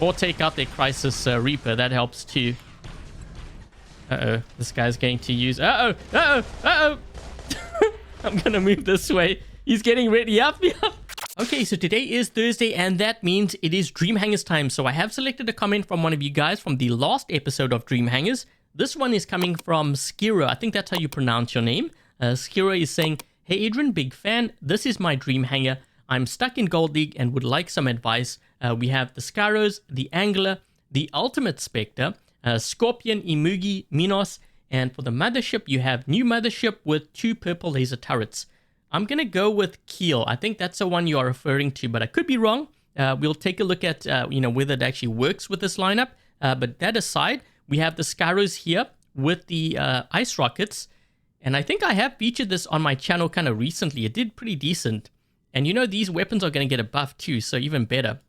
Or take out their Crisis Reaper. That helps too. Uh-oh. This guy's going to use... Uh-oh! Uh-oh! Uh-oh! I'm going to move this way. He's getting ready. Yup. Okay, so today is Thursday, and that means it is Dream Hangars time. So I have selected a comment from one of you guys from the last episode of Dream Hangars. This one is coming from Sciro. I think that's how you pronounce your name. Sciro is saying, "Hey Adrian, big fan. This is my Dream Hangar. I'm stuck in Gold League and would like some advice. We have the Skyros, the Angler, the Ultimate Spectre, Scorpion, Imugi, Minos, and for the mothership, you have new mothership with 2 purple laser turrets. I'm going to go with Keel. I think that's the one you are referring to, but I could be wrong. We'll take a look at, whether it actually works with this lineup. But that aside, we have the Skyros here with the ice rockets. And I think I have featured this on my channel kind of recently. It did pretty decent. And these weapons are going to get a buff too, so even better.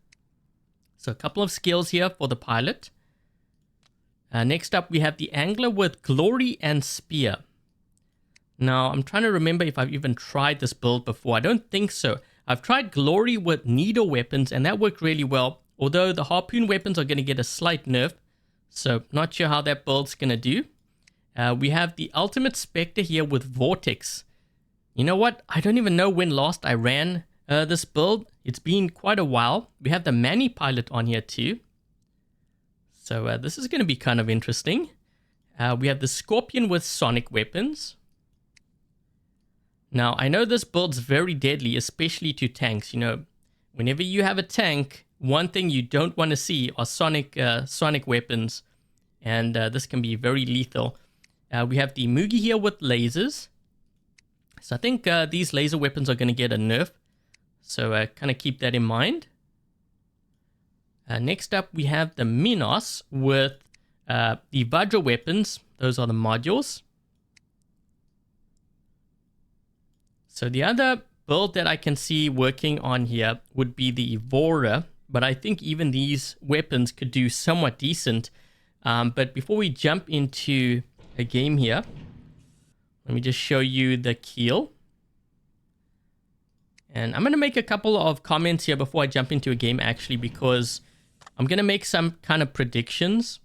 So a couple of skills here for the pilot. Next up, we have the Angler with Glory and Spear. Now, I'm trying to remember if I've even tried this build before. I don't think so. I've tried Glory with Needle weapons, and that worked really well. Although the Harpoon weapons are going to get a slight nerf. So, not sure how that build's going to do. We have the Ultimate Spectre here with Vortex. You know what? I don't even know when last I ran this build. It's been quite a while. We have the Manny pilot on here too. So this is going to be kind of interesting. We have the Scorpion with Sonic weapons. Now, I know this build's very deadly, especially to tanks. Whenever you have a tank, one thing you don't want to see are Sonic weapons. And this can be very lethal. We have the Imugi here with lasers. So I think these laser weapons are going to get a nerf. So kind of keep that in mind. Next up, we have the Minos with the Vajra weapons. Those are the modules. So the other build that I can see working on here would be the Evora. But I think even these weapons could do somewhat decent. But before we jump into a game here, let me just show you the Keel. And I'm going to make a couple of comments here before I jump into a game, actually, because I'm going to make some kind of predictions.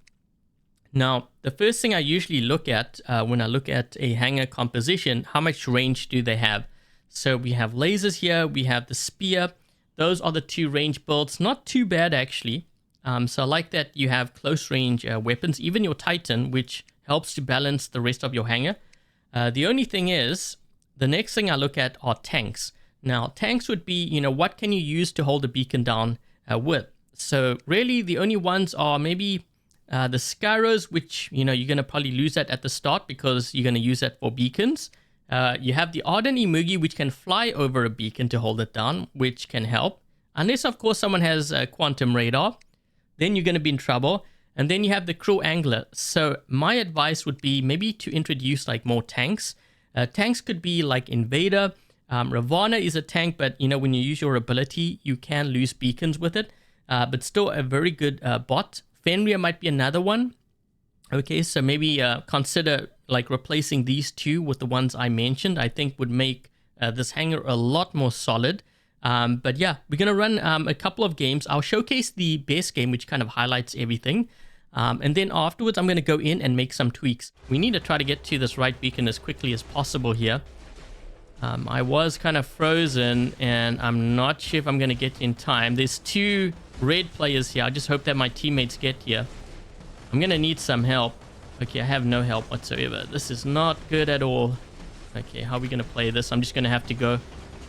Now, the first thing I usually look at when I look at a hangar composition, how much range do they have? So we have lasers here, we have the spear. Those are the 2 range builds. Not too bad, actually. So I like that you have close range weapons, even your Titan, which helps to balance the rest of your hangar. The only thing is, the next thing I look at are tanks. Now, tanks would be, what can you use to hold a beacon down with? So really, the only ones are maybe the Skyros, which, you're going to probably lose that at the start because you're going to use that for beacons. You have the Ardent Imugi, which can fly over a beacon to hold it down, which can help. Unless, of course, someone has a quantum radar, then you're going to be in trouble. And then you have the Crow Angler. So my advice would be maybe to introduce like more tanks. Tanks could be like Invader. Ravana is a tank, but when you use your ability, you can lose beacons with it. But still a very good bot. Fenrir might be another one. Okay, so maybe consider like replacing these 2 with the ones I mentioned. I think would make this hangar a lot more solid. But yeah, we're going to run a couple of games. I'll showcase the best game, which kind of highlights everything. And then afterwards, I'm going to go in and make some tweaks. We need to try to get to this right beacon as quickly as possible here. I was kind of frozen, and I'm not sure if I'm going to get in time. There's 2 red players here. I just hope that my teammates get here. I'm going to need some help. Okay, I have no help whatsoever. This is not good at all. Okay, how are we going to play this? I'm just going to have to go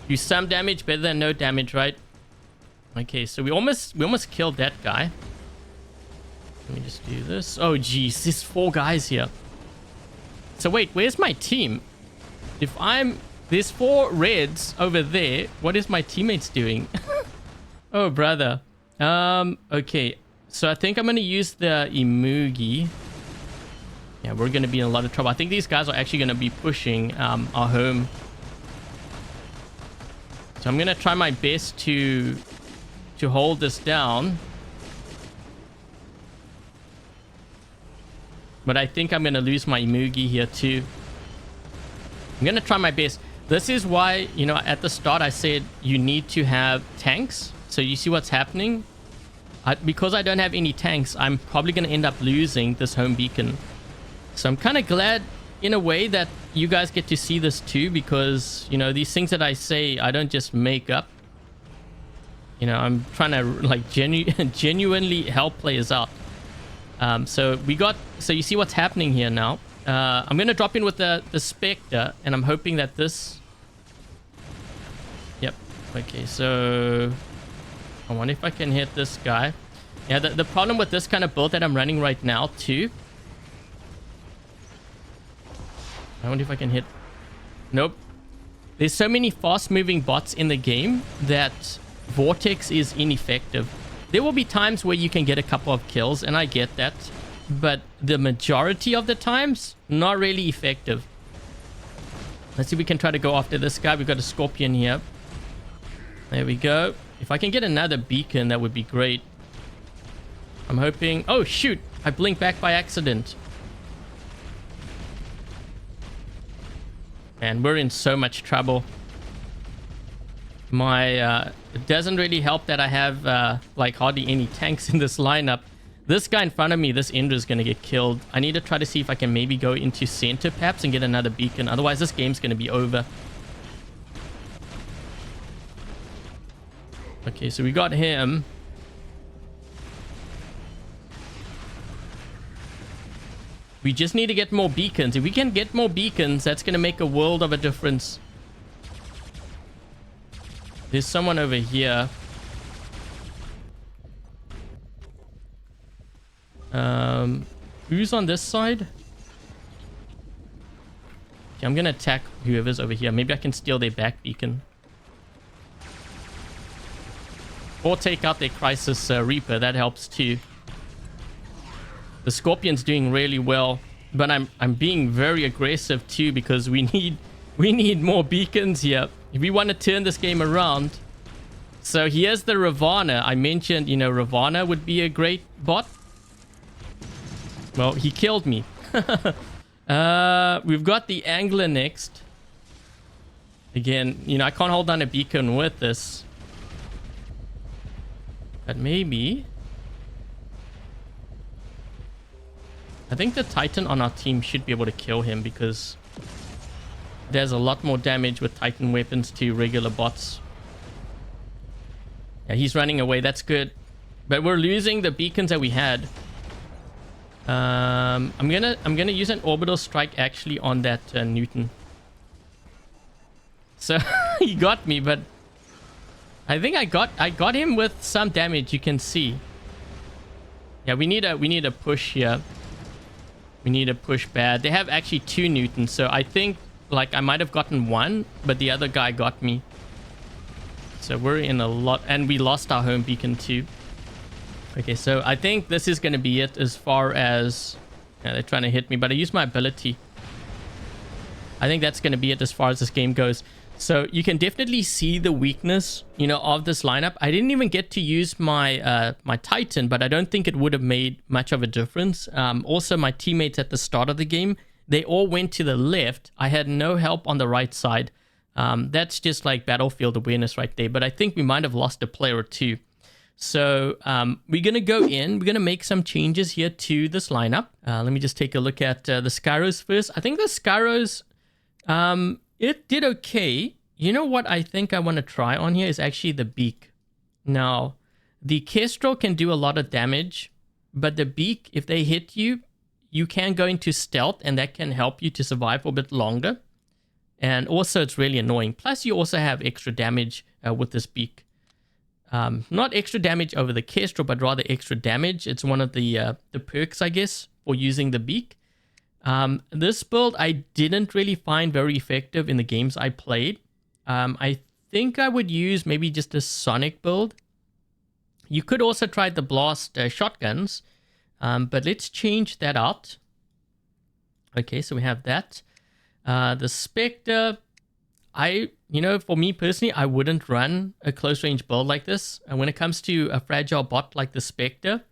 do some damage. Better than no damage, right? Okay, so we almost killed that guy. Let me just do this. Oh, geez. There's 4 guys here. So wait, where's my team? There's 4 reds over there. What is my teammates doing? Oh, brother. Okay. So I think I'm going to use the Imugi. Yeah, we're going to be in a lot of trouble. I think these guys are actually going to be pushing our home. So I'm going to try my best to hold this down. But I think I'm going to lose my Imugi here too. I'm going to try my best. This is why, at the start I said you need to have tanks. So you see what's happening? Because I don't have any tanks, I'm probably going to end up losing this home beacon. So I'm kind of glad in a way that you guys get to see this too, because, you know, these things that I say, I don't just make up. You know, I'm trying to like genuinely help players out. So you see what's happening here now. I'm going to drop in with the Spectre, and I'm hoping that this... Yep. Okay, so I wonder if I can hit this guy. Yeah, the problem with this kind of build that I'm running right now too... I wonder if I can hit... Nope. There's so many fast-moving bots in the game that Vortex is ineffective. There will be times where you can get a couple of kills, and I get that. But the majority of the times, not really effective. Let's see if we can try to go after this guy. We've got a Scorpion here. There we go. If I can get another beacon, that would be great. I'm hoping... Oh, shoot! I blinked back by accident. Man, we're in so much trouble. It doesn't really help that I have like hardly any tanks in this lineup. This guy in front of me, this Ender, is going to get killed. I need to try to see if I can maybe go into center perhaps and get another beacon. Otherwise, this game's going to be over. Okay, so we got him. We just need to get more beacons. If we can get more beacons, that's going to make a world of a difference. There's someone over here. Who's on this side? Okay, I'm going to attack whoever's over here. Maybe I can steal their back beacon. Or take out their Crisis Reaper. That helps too. The Scorpion's doing really well, but I'm being very aggressive too, because we need more beacons here if we want to turn this game around. So here's the Ravana. I mentioned, you know, Ravana would be a great bot. Well, he killed me. We've got the Angler next. Again, you know, I can't hold down a beacon with this. But maybe... I think the Titan on our team should be able to kill him, because there's a lot more damage with Titan weapons to regular bots. Yeah, he's running away. That's good. But we're losing the beacons that we had. I'm gonna use an orbital strike actually on that Newton. So he got me, but I think I got him with some damage. You can see. Yeah, we need a push here. We need a push bad. They have actually 2 Newtons, so I think like I might have gotten 1, but the other guy got me. So we're in a lot, and we lost our home beacon too. Okay, so I think this is going to be it as far as... Yeah, they're trying to hit me, but I used my ability. I think that's going to be it as far as this game goes. So you can definitely see the weakness, you know, of this lineup. I didn't even get to use my my Titan, but I don't think it would have made much of a difference. Also, my teammates at the start of the game, they all went to the left. I had no help on the right side. That's just like battlefield awareness right there. But I think we might have lost a player or two. So we're going to go in. We're going to make some changes here to this lineup. Let me just take a look at the Skyros first. I think the Skyros... it did okay. You know what I think I want to try on here is actually the beak. Now, the Kestrel can do a lot of damage, but the beak, if they hit you, you can go into stealth, and that can help you to survive for a bit longer. And also, it's really annoying. Plus, you also have extra damage with this beak. Not extra damage over the Kestrel, but rather extra damage. It's one of the perks, I guess, for using the beak. This build I didn't really find very effective in the games I played. I think I would use maybe just a Sonic build. You could also try the blast shotguns, but let's change that out. Okay, so we have that. The Spectre, for me personally, I wouldn't run a close range build like this. And when it comes to a fragile bot like the Spectre,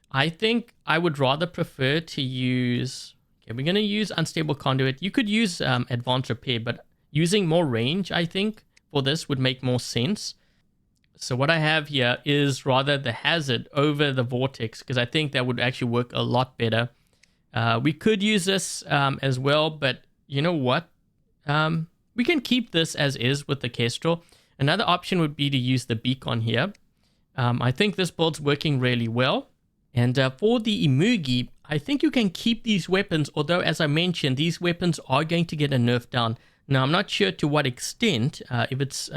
I think I would rather prefer to use... Okay, we're going to use Unstable Conduit. You could use Advanced Repair, but using more range, I think, for this would make more sense. So what I have here is rather the hazard over the vortex, because I think that would actually work a lot better. We could use this as well, but you know what? We can keep this as is with the Kestrel. Another option would be to use the beacon here. I think this build's working really well. And for the Imugi, I think you can keep these weapons, although as I mentioned, these weapons are going to get a nerf down. Now, I'm not sure to what extent. If it's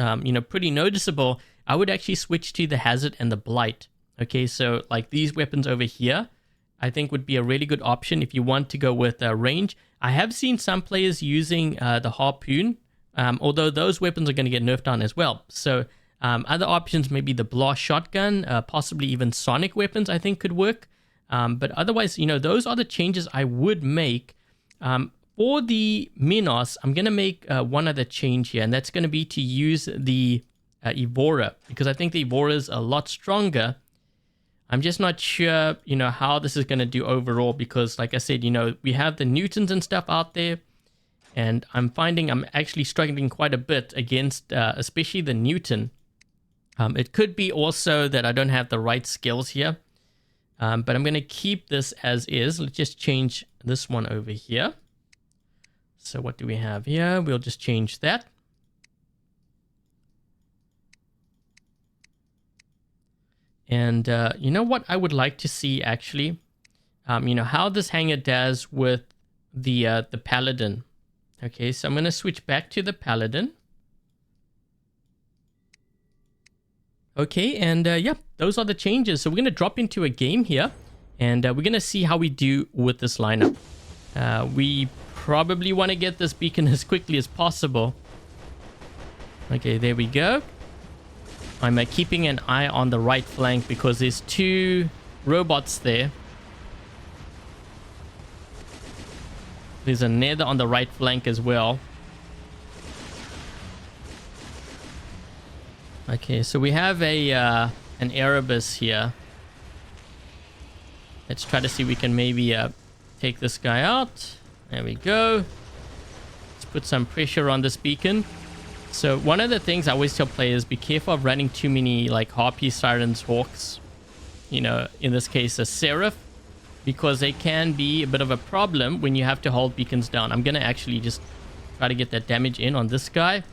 pretty noticeable, I would actually switch to the Hazard and the Blight. Okay, so like these weapons over here, I think would be a really good option if you want to go with range. I have seen some players using the Harpoon, although those weapons are going to get nerfed down as well. So other options, maybe the Blast Shotgun, possibly even Sonic weapons, I think could work. But otherwise, those are the changes I would make. For the Minos, I'm going to make one other change here, and that's going to be to use the Evora, because I think the Evora is a lot stronger. I'm just not sure, how this is going to do overall, because like I said, we have the Newtons and stuff out there, and I'm finding I'm actually struggling quite a bit against, especially the Newton. It could be also that I don't have the right skills here, but I'm going to keep this as is. Let's just change this one over here. So what do we have here? We'll just change that. And you know what I would like to see actually? How this hangar does with the Paladin. Okay, so I'm going to switch back to the Paladin. Okay, and yeah, those are the changes. So we're going to drop into a game here, and we're going to see how we do with this lineup. We probably want to get this beacon as quickly as possible. Okay, there we go. I'm keeping an eye on the right flank because there's two robots there. There's a nether on the right flank as well. Okay, so we have an Erebus here. Let's try to see if we can maybe take this guy out. There we go. Let's put some pressure on this beacon. So one of the things I always tell players, be careful of running too many like Harpies, Sirens, Hawks. In this case a Seraph, because they can be a bit of a problem when you have to hold beacons down. I'm going to actually just try to get that damage in on this guy.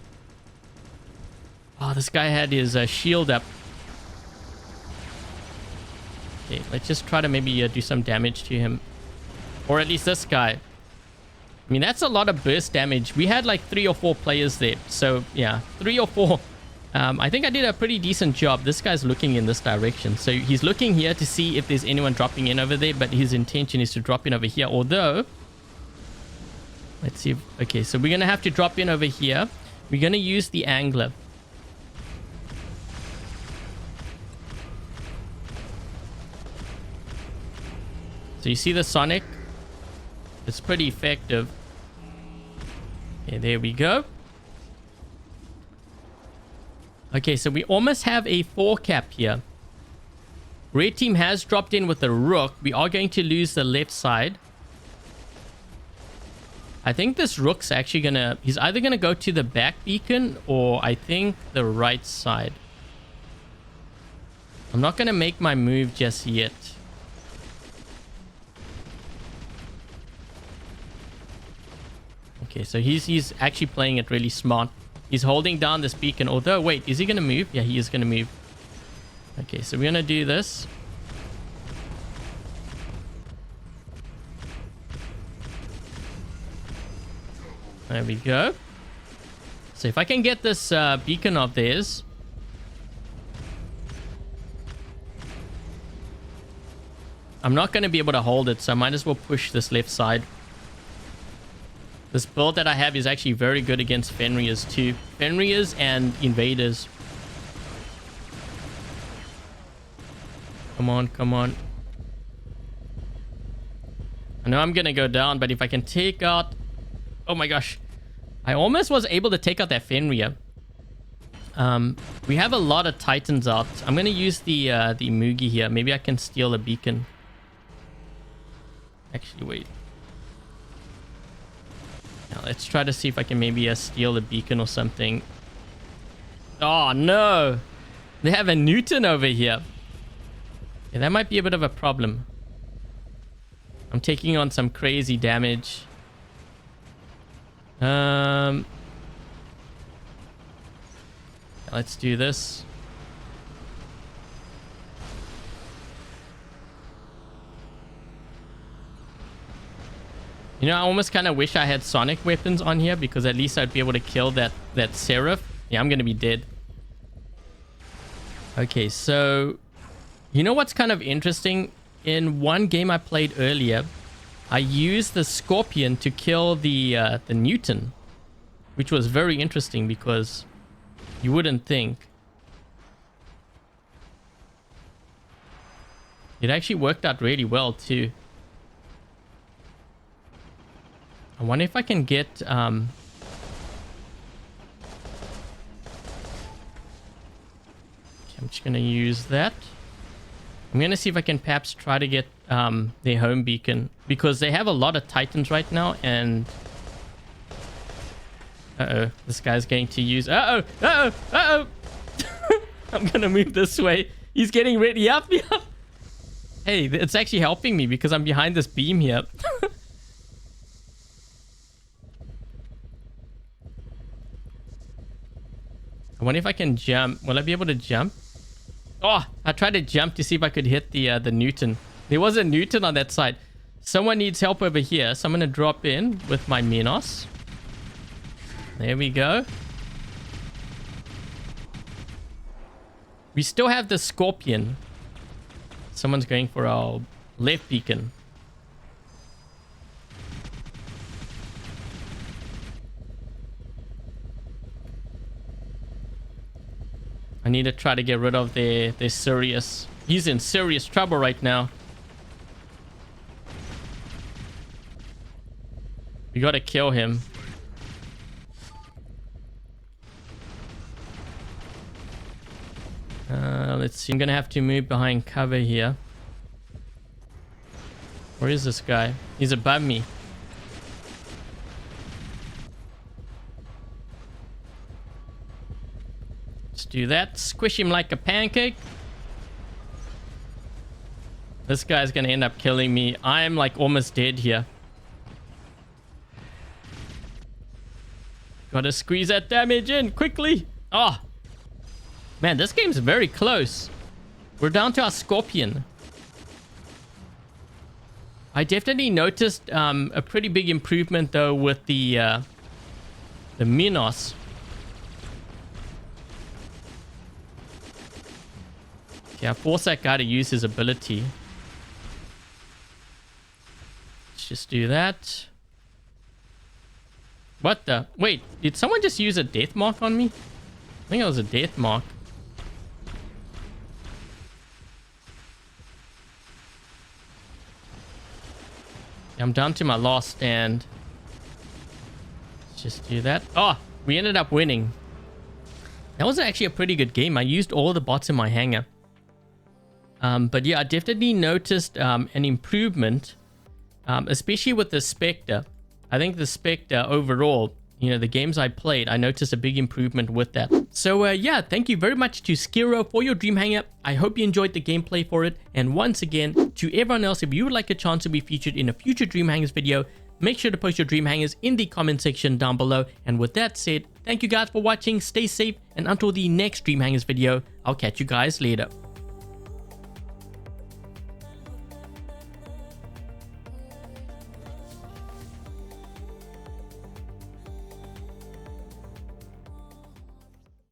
Oh, this guy had his shield up. Okay, let's just try to maybe do some damage to him. Or at least this guy. I mean, that's a lot of burst damage. We had like 3 or 4 players there. So, yeah, 3 or 4. I think I did a pretty decent job. This guy's looking in this direction. So he's looking here to see if there's anyone dropping in over there. But his intention is to drop in over here. Although, let's see. Okay, so we're going to have to drop in over here. We're going to use the Angler. So you see the Sonic? It's pretty effective. Okay, there we go. Okay, so we almost have a 4 cap here. Red team has dropped in with the Rook. We are going to lose the left side. I think this Rook's actually gonna... He's either gonna go to the back beacon or I think the right side. I'm not gonna make my move just yet. Okay, so he's actually playing it really smart. He's holding down this beacon. Although, wait, is he going to move? Yeah, he is going to move. Okay, so we're going to do this. There we go. So if I can get this beacon of theirs. I'm not going to be able to hold it, so I might as well push this left side. This build that I have is actually very good against Fenriers too. Fenriers and Invaders. Come on, come on. I know I'm going to go down, but if I can take out... Oh my gosh. I almost was able to take out that Fenrir. We have a lot of Titans out. I'm going to use the Imugi here. Maybe I can steal a beacon. Actually, wait. Now, let's try to see if I can maybe steal a beacon or something. Oh, no. They have a Newton over here. Yeah, that might be a bit of a problem. I'm taking on some crazy damage. Let's do this. You know, I almost kind of wish I had sonic weapons on here because at least I'd be able to kill that Seraph. Yeah, I'm going to be dead. Okay, so you know what's kind of interesting? In one game I played earlier, I used the Scorpion to kill the Newton, which was very interesting because you wouldn't think. It actually worked out really well too. I wonder if I can get I'm just gonna use that. I'm gonna see if I can perhaps try to get their home beacon because they have a lot of Titans right now. And this guy's going to use I'm gonna move this way. He's getting ready up. Hey, it's actually helping me because I'm behind this beam here. I wonder if I can jump. Will I be able to jump? Oh, I tried to jump to see if I could hit the Newton. There was a Newton on that side. Someone needs help over here. So I'm going to drop in with my Minos. There we go. We still have the Scorpion. Someone's going for our left beacon. I need to try to get rid of their Sirius. He's in serious trouble right now. We gotta kill him. Let's see. I'm gonna have to move behind cover here. Where is this guy? He's above me. Let's do that. Squish him like a pancake. This guy's gonna end up killing me. I'm like almost dead here. Gotta squeeze that damage in quickly. Oh, man, this game's very close. We're down to our Scorpion. I definitely noticed a pretty big improvement though with the Minos. Okay, I force that guy to use his ability. Let's just do that. What the? Wait, did someone just use a death mark on me? I think it was a death mark. I'm down to my last stand. Let's just do that. Oh, we ended up winning. That was actually a pretty good game. I used all the bots in my hangar. But yeah, I definitely noticed an improvement, especially with the Spectre. I think the Spectre overall, you know, the games I played, I noticed a big improvement with that. So yeah, thank you very much to Sciro for your Dream Hangar. I hope you enjoyed the gameplay for it. And once again, to everyone else, if you would like a chance to be featured in a future Dream Hangars video, make sure to post your Dream Hangars in the comment section down below. And with that said, thank you guys for watching, stay safe, and until the next Dream Hangars video, I'll catch you guys later.